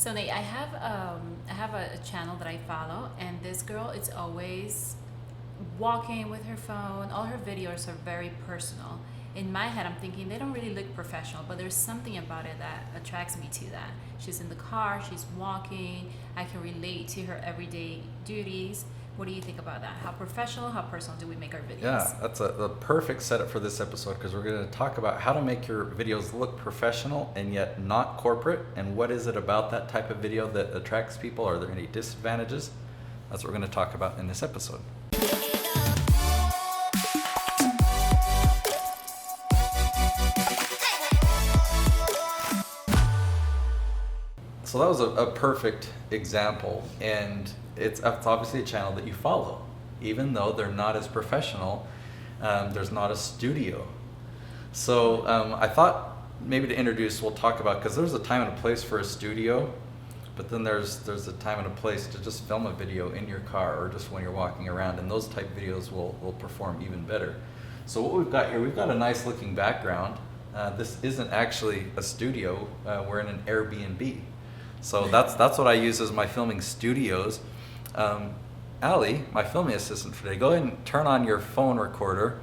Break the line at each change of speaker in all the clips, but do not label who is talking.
So Nate, I have a channel that I follow, and this girl is always walking with her phone. All her videos are very personal. In my head, I'm thinking they don't really look professional, but there's something about it that attracts me to that. She's in the car, she's walking. I can relate to her everyday duties. What do you think about that? How professional, how personal do we make our videos?
Yeah, that's the perfect setup for this episode, because we're going to talk about how to make your videos look professional and yet not corporate, and what is it about that type of video that attracts people. Are there any disadvantages? That's what we're going to talk about in this episode. So that was a perfect example, and it's obviously a channel that you follow, even though they're not as professional. There's not a studio. So I thought maybe to introduce, we'll talk about, because there's a time and a place for a studio, but then there's a time and a place to just film a video in your car or just when you're walking around, and those type videos will perform even better. So what we've got here, we've got a nice looking background. This isn't actually a studio. We're in an Airbnb. So that's what I use as my filming studios. Allie, my filming assistant for today, go ahead and turn on your phone recorder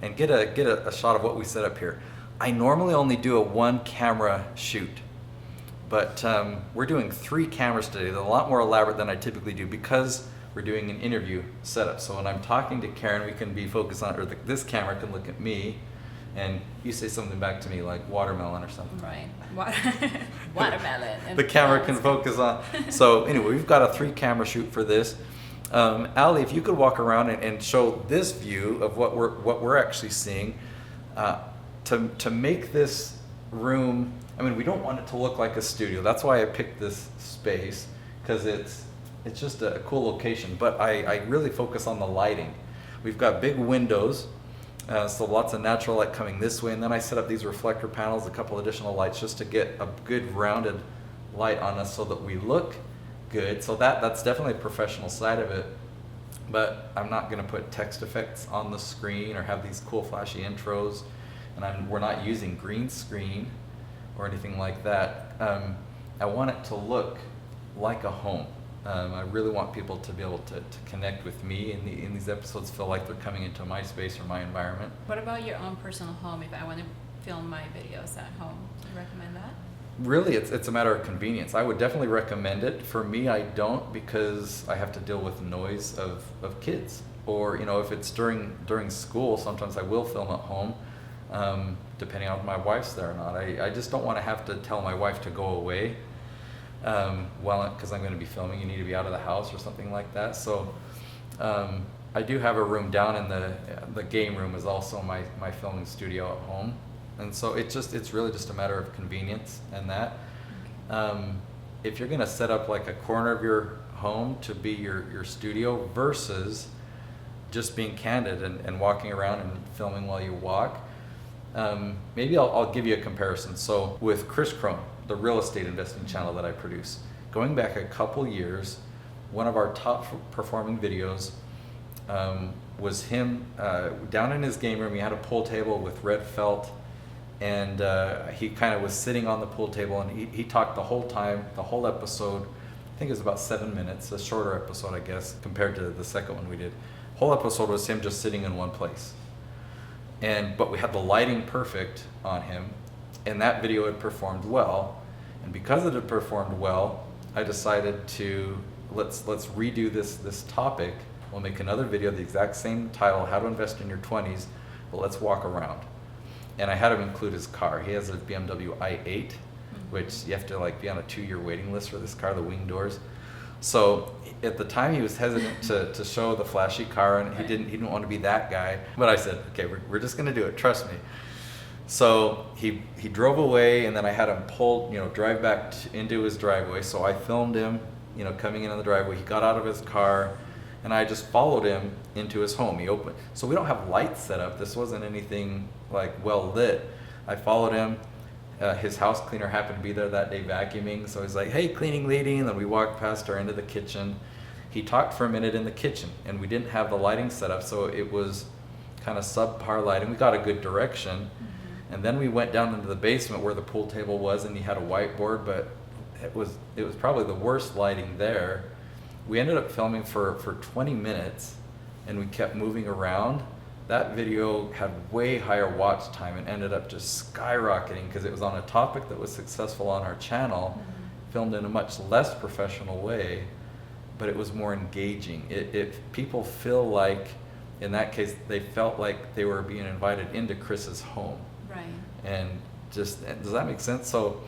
and get a shot of what we set up here. I normally only do a one camera shoot, but we're doing 3 cameras today. They're a lot more elaborate than I typically do because we're doing an interview setup. So when I'm talking to Karen, we can be focused on, or this camera can look at me, and you say something back to me like watermelon or something.
Right. Watermelon.
The camera can focus on. So anyway, we've got a 3 camera shoot for this. Allie, if you could walk around and show this view of what we're actually seeing, to make this room. I mean, we don't want it to look like a studio. That's why I picked this space, because it's just a cool location. But I really focus on the lighting. We've got big windows. So lots of natural light coming this way, and then I set up these reflector panels, a couple additional lights, just to get a good rounded light on us so that we look good. So that's definitely a professional side of it, but I'm not going to put text effects on the screen or have these cool flashy intros, and we're not using green screen or anything like that. I want it to look like a home. I really want people to be able to connect with me in these episodes, feel like they're coming into my space or my environment.
What about your own personal home? If I want to film my videos at home, do you recommend that?
Really, it's a matter of convenience. I would definitely recommend it. For me, I don't, because I have to deal with noise of kids. Or, if it's during school, sometimes I will film at home, depending on if my wife's there or not. I just don't want to have to tell my wife to go away. Because I'm going to be filming, you need to be out of the house or something like that. So I do have a room down in the game room is also my filming studio at home, and so it's really just a matter of convenience and that. If you're going to set up like a corner of your home to be your studio versus just being candid and walking around and filming while you walk, maybe I'll give you a comparison. So with Chris Crone, the real estate investing channel that I produce, going back a couple years, one of our top performing videos was him down in his game room. He had a pool table with red felt, and he kind of was sitting on the pool table, and he talked the whole time, the whole episode. I think it was about 7 minutes, a shorter episode, I guess, compared to the second one we did. Whole episode was him just sitting in one place. But we had the lighting perfect on him, and that video had performed well. And because it had performed well, I decided to let's redo this topic. We'll make another video, the exact same title, How to Invest in Your 20s, but let's walk around. And I had him include his car. He has a BMW i8, which you have to be on a 2-year waiting list for this car, the wing doors. So at the time he was hesitant to show the flashy car, and he didn't want to be that guy. But I said, okay, we're just going to do it. Trust me. So he drove away, and then I had him drive back into his driveway. So I filmed him, coming in on the driveway. He got out of his car, and I just followed him into his home. He opened. So we don't have lights set up. This wasn't anything well lit. I followed him. His house cleaner happened to be there that day vacuuming. So he's like, hey, cleaning lady. And then we walked past her into the kitchen. He talked for a minute in the kitchen, and we didn't have the lighting set up. So it was kind of subpar lighting. We got a good direction. And then we went down into the basement where the pool table was, and he had a whiteboard, but it was probably the worst lighting there. We ended up filming for 20 minutes, and we kept moving around. That video had way higher watch time and ended up just skyrocketing because it was on a topic that was successful on our channel, filmed in a much less professional way, but it was more engaging. People feel like, in that case, they felt like they were being invited into Chris's home.
Right.
And does that make sense? So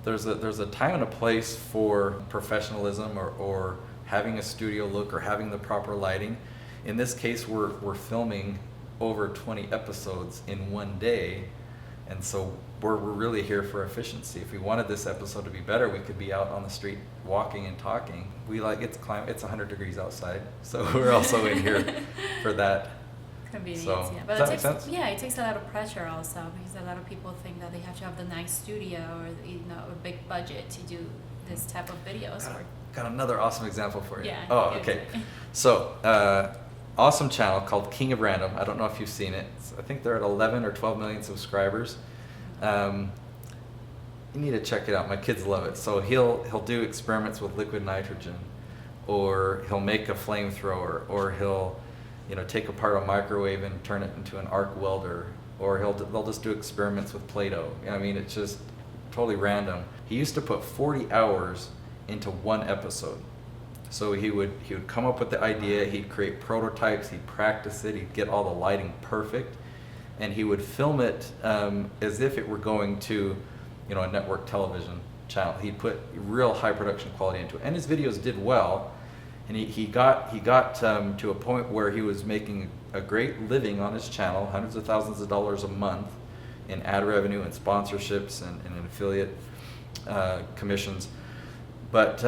there's a time and a place for professionalism or having a studio look or having the proper lighting. In this case, we're filming over 20 episodes in one day, and so we're really here for efficiency. If we wanted this episode to be better, we could be out on the street walking and talking. It's 100 degrees outside, so we're also in here for that
Convenience,
so,
yeah. But
does that make sense?
Yeah, it takes a lot of pressure also, because a lot of people think that they have to have the nice studio or a big budget to do this type of videos.
Got another awesome example for you.
Yeah.
Oh, okay. So, awesome channel called King of Random. I don't know if you've seen it. I think they're at 11 or 12 million subscribers. You need to check it out. My kids love it. So he'll do experiments with liquid nitrogen, or he'll make a flamethrower, or he'll take apart a microwave and turn it into an arc welder, or they'll just do experiments with Play-Doh. I mean, it's just totally random. He used to put 40 hours into one episode. So he would come up with the idea, he'd create prototypes, he'd practice it, he'd get all the lighting perfect, and he would film it as if it were going to a network television channel. He'd put real high production quality into it, and his videos did well. And he got to a point where he was making a great living on his channel, hundreds of thousands of dollars a month in ad revenue and sponsorships and affiliate commissions. But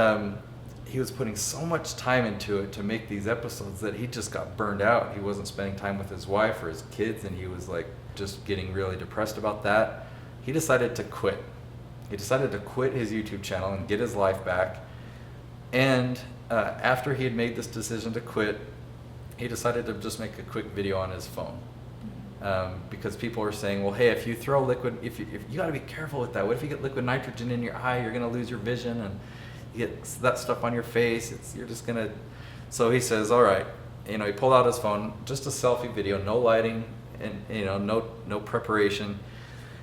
he was putting so much time into it to make these episodes that he just got burned out. He wasn't spending time with his wife or his kids, and he was like just getting really depressed about that. He decided to quit. He decided to quit his YouTube channel and get his life back. And after he had made this decision to quit, he decided to just make a quick video on his phone. Because people were saying, well, hey, if you throw liquid, if you got to be careful with that. What if you get liquid nitrogen in your eye? You're going to lose your vision, and you get that stuff on your face. You're just going to. So he says, all right. He pulled out his phone, just a selfie video, no lighting, and no preparation.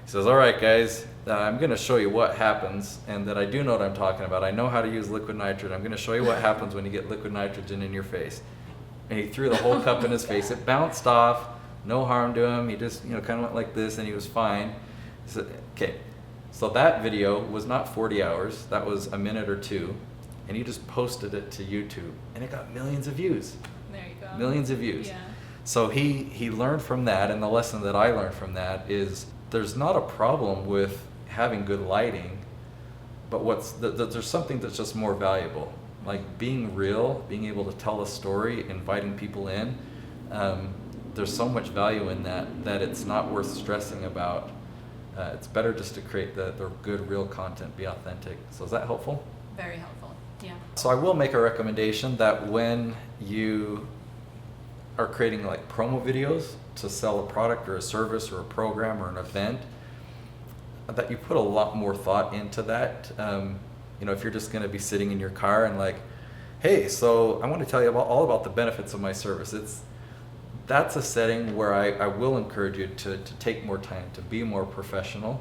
He says, all right, guys, I'm going to show you what happens, and that I do know what I'm talking about. I know how to use liquid nitrogen. I'm going to show you what happens when you get liquid nitrogen in your face. And he threw the whole cup in his face. It bounced off. No harm to him. He just, kind of went like this, and he was fine. He said, okay. So that video was not 40 hours. That was a minute or two. And he just posted it to YouTube, and it got millions of views.
There you go.
Millions of views.
Yeah.
So he learned from that, and the lesson that I learned from that is there's not a problem with having good lighting, but there's something that's just more valuable, like being real, being able to tell a story, inviting people in. There's so much value in that it's not worth stressing about. It's better just to create the good, real content, be authentic. So is that helpful?
Very helpful, yeah.
So I will make a recommendation that when you are creating like promo videos to sell a product or a service or a program or an event, that you put a lot more thought into that. If you're just going to be sitting in your car and like, hey, so I want to tell you all about the benefits of my service. That's a setting where I will encourage you to take more time, to be more professional,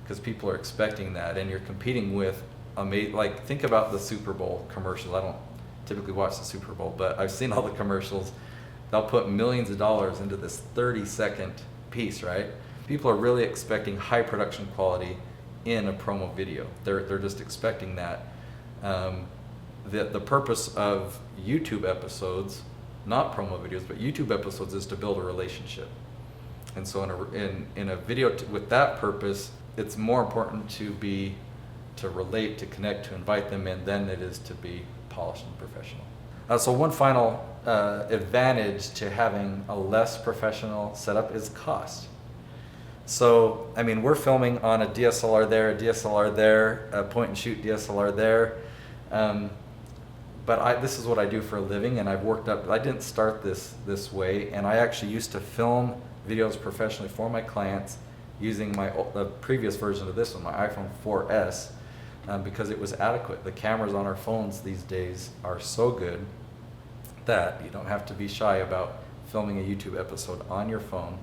because people are expecting that, and you're competing with like, think about the Super Bowl commercials. I don't typically watch the Super Bowl, but I've seen all the commercials. They'll put millions of dollars into this 30-second piece, right? People are really expecting high production quality in a promo video. They're just expecting that. The purpose of YouTube episodes, not promo videos, but YouTube episodes, is to build a relationship. And so in a video with that purpose, it's more important to relate, to connect, to invite them in than it is to be polished and professional. So one final advantage to having a less professional setup is cost. So, we're filming on a DSLR there, a point and shoot DSLR there. But this is what I do for a living, and I've worked up. I didn't start this way, and I actually used to film videos professionally for my clients using the previous version of this one, my iPhone 4S. because it was adequate. The cameras on our phones these days are so good that you don't have to be shy about filming a YouTube episode on your phone.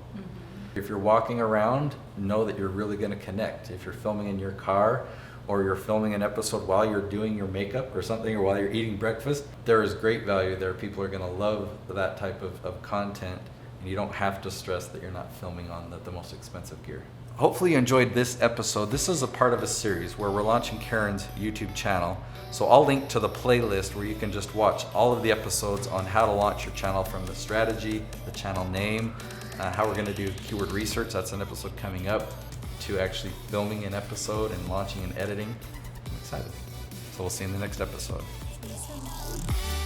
If you're walking around, know that you're really going to connect. If you're filming in your car, or you're filming an episode while you're doing your makeup or something, or while you're eating breakfast, there is great value there. People are going to love that type of content, and you don't have to stress that you're not filming on the most expensive gear. Hopefully you enjoyed this episode. This is a part of a series where we're launching Karen's YouTube channel. So I'll link to the playlist where you can just watch all of the episodes on how to launch your channel, from the strategy, the channel name, how we're going to do keyword research. That's an episode coming up, to actually filming an episode and launching and editing. I'm excited. So we'll see you in the next episode.
See you soon.